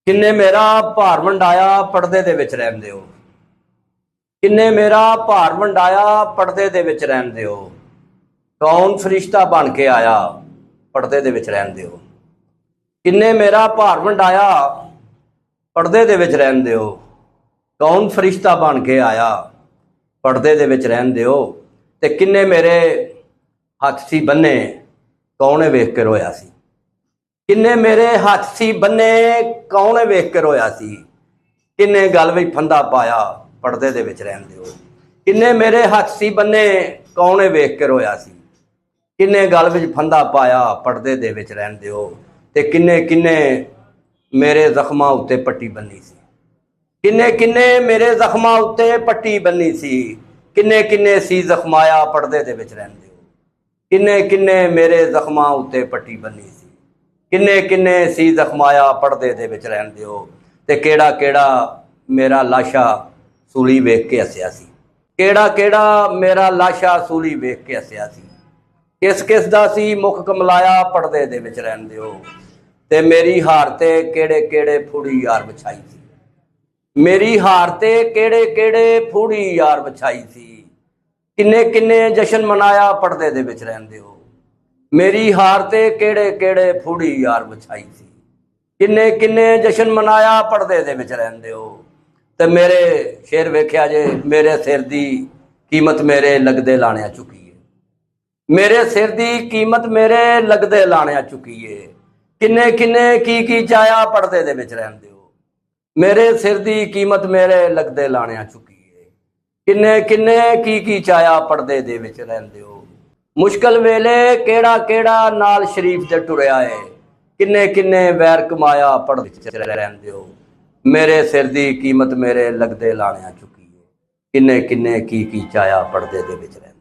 ਕਿੰਨੇ ਮੇਰਾ ਭਾਰ ਵੰਡਾਇਆ ਪਰਦੇ ਦੇ ਵਿੱਚ ਰਹਿੰਦੇ ਹੋ। ਕਿੰਨੇ ਮੇਰਾ ਭਾਰ ਵੰਡਾਇਆ ਪਰਦੇ ਦੇ ਵਿੱਚ ਰਹਿੰਦੇ ਹੋ। ਕੌਣ ਫਰਿਸ਼ਤਾ ਬਣ ਕੇ ਆਇਆ ਪਰਦੇ ਦੇ ਵਿੱਚ ਰਹਿੰਦੇ ਹੋ। ਕਿੰਨੇ ਮੇਰਾ ਭਾਰ ਵੰਡਾਇਆ ਪਰਦੇ ਦੇ ਵਿੱਚ ਰਹਿੰਦੇ ਹੋ। ਕੌਣ ਫਰਿਸ਼ਤਾ ਬਣ ਕੇ ਆਇਆ ਪਰਦੇ ਦੇ ਵਿੱਚ ਰਹਿੰਦੇ ਹੋ। ਤੇ ਕਿੰਨੇ ਮੇਰੇ ਹੱਥ ਸੀ ਬੰਨੇ ਕੌਣੇ ਵੇਖ ਕੇ ਰੋਇਆ ਸੀ। ਕਿੰਨੇ ਮੇਰੇ ਹੱਥ ਸੀ ਬੰਨੇ ਕੌਣੇ ਵੇਖ ਕੇ ਰੋਇਆ ਸੀ। ਕਿੰਨੇ ਗਲ ਵਿੱਚ ਫੰਦਾ ਪਾਇਆ ਪਰਦੇ ਦੇ ਵਿੱਚ ਰਹਿੰਦੇ ਹੋ। ਕਿੰਨੇ ਮੇਰੇ ਹੱਥ ਸੀ ਬੰਨੇ ਕੌਣੇ ਵੇਖ ਕੇ ਰੋਇਆ ਸੀ। ਕਿੰਨੇ ਗਲ ਵਿੱਚ ਫੰਦਾ ਪਾਇਆ ਪਰਦੇ ਦੇ ਵਿੱਚ ਰਹਿੰਦੇ ਹੋ। ਤੇ ਕਿੰਨੇ ਕਿੰਨੇ ਮੇਰੇ ਜ਼ਖਮਾਂ ਉੱਤੇ ਪੱਟੀ ਬੰਨੀ ਸੀ। ਕਿੰਨੇ ਕਿੰਨੇ ਮੇਰੇ ਜ਼ਖਮਾਂ ਉੱਤੇ ਪੱਟੀ ਬੰਨੀ ਸੀ। ਕਿੰਨੇ ਕਿੰਨੇ ਸੀ ਜ਼ਖਮਾਇਆ ਪਰਦੇ ਦੇ ਵਿੱਚ ਰਹਿੰਦੇ ਹੋ। ਕਿੰਨੇ ਕਿੰਨੇ ਮੇਰੇ ਜ਼ਖਮਾਂ ਉੱਤੇ ਪੱਟੀ ਬੰਨੀ ਸੀ। ਕਿੰਨੇ ਕਿੰਨੇ ਸੀ ਜ਼ਖਮਾਇਆ ਪਰਦੇ ਦੇ ਵਿੱਚ ਰਹਿੰਦੇ ਹੋ। ਤੇ ਕਿਹੜਾ ਕਿਹੜਾ ਮੇਰਾ ਲਾਸ਼ਾ ਸੂਲੀ ਵੇਖ ਕੇ ਹੱਸਿਆ ਸੀ। ਕਿਹੜਾ ਕਿਹੜਾ ਮੇਰਾ ਲਾਸ਼ਾ ਸੂਲੀ ਵੇਖ ਕੇ ਹੱਸਿਆ ਸੀ। ਕਿਸ ਕਿਸ ਦਾ ਸੀ ਮੁਖ ਕਮਲਾਇਆ ਪਰਦੇ ਦੇ ਵਿੱਚ ਰਹਿੰਦੇ ਹੋ। ਤੇ ਮੇਰੀ ਹਾਰ ਤੇ ਕਿਹੜੇ ਕਿਹੜੇ ਫੂੜੀ ਯਾਰ ਵਿਛਾਈ ਸੀ। ਮੇਰੀ ਹਾਰ ਤੇ ਕਿਹੜੇ ਕਿਹੜੇ ਫੂੜੀ ਯਾਰ ਵਿਛਾਈ ਸੀ। ਕਿੰਨੇ ਕਿੰਨੇ ਜਸ਼ਨ ਮਨਾਇਆ ਪਰਦੇ ਦੇ ਵਿੱਚ ਰਹਿੰਦੇ ਹੋ। ਮੇਰੀ ਹਾਰ ਤੇ ਕਿਹੜੇ ਕਿਹੜੇ ਫੂੜੀ ਯਾਰ ਵਿਛਾਈ ਸੀ। ਕਿੰਨੇ ਕਿੰਨੇ ਜਸ਼ਨ ਮਨਾਇਆ ਪਰਦੇ ਦੇ ਵਿੱਚ ਰਹਿੰਦੇ ਹੋ। ਤੇ ਮੇਰੇ ਸ਼ੇਰ ਵੇਖਿਆ ਜੇ ਮੇਰੇ ਸਿਰ ਦੀ ਕੀਮਤ ਮੇਰੇ ਲੱਗਦੇ ਲਾਣਿਆ ਚੁੱਕੀ ਏ। ਮੇਰੇ ਸਿਰ ਦੀ ਕੀਮਤ ਮੇਰੇ ਲੱਗਦੇ ਲਾਣਿਆ ਚੁੱਕੀ ਏ। ਕਿੰਨੇ ਕਿੰਨੇ ਕੀ ਚਾਇਆ ਪਰਦੇ ਦੇ ਵਿੱਚ ਰਹਿੰਦੇ ਹੋ। ਮੇਰੇ ਸਿਰ ਦੀ ਕੀਮਤ ਮੇਰੇ ਲੱਗਦੇ ਲਾਣਿਆ ਚੁੱਕੀ ਏ। ਕਿੰਨੇ ਕਿੰਨੇ ਕੀ ਚਾਇਆ ਪਰਦੇ ਦੇ ਵਿੱਚ ਰਹਿੰਦੇ ਹੋ। ਮੁਸ਼ਕਲ ਵੇਲੇ ਕਿਹੜਾ ਕਿਹੜਾ ਨਾਲ ਸ਼ਰੀਫ ਤੇ ਟੁਰਿਆ ਏ। ਕਿੰਨੇ ਕਿੰਨੇ ਵੈਰ ਕਮਾਇਆ ਪਰਦੇ ਵਿੱਚ ਰਹਿੰਦੇ ਹੋ। ਮੇਰੇ ਸਿਰ ਦੀ ਕੀਮਤ ਮੇਰੇ ਲੱਗਦੇ ਲਾਣਿਆ ਚੁੱਕੀ ਏ। ਕਿੰਨੇ ਕਿੰਨੇ ਕੀ ਚਾਇਆ ਪਰਦੇ ਦੇ ਵਿੱਚ ਰਹਿੰਦੇ।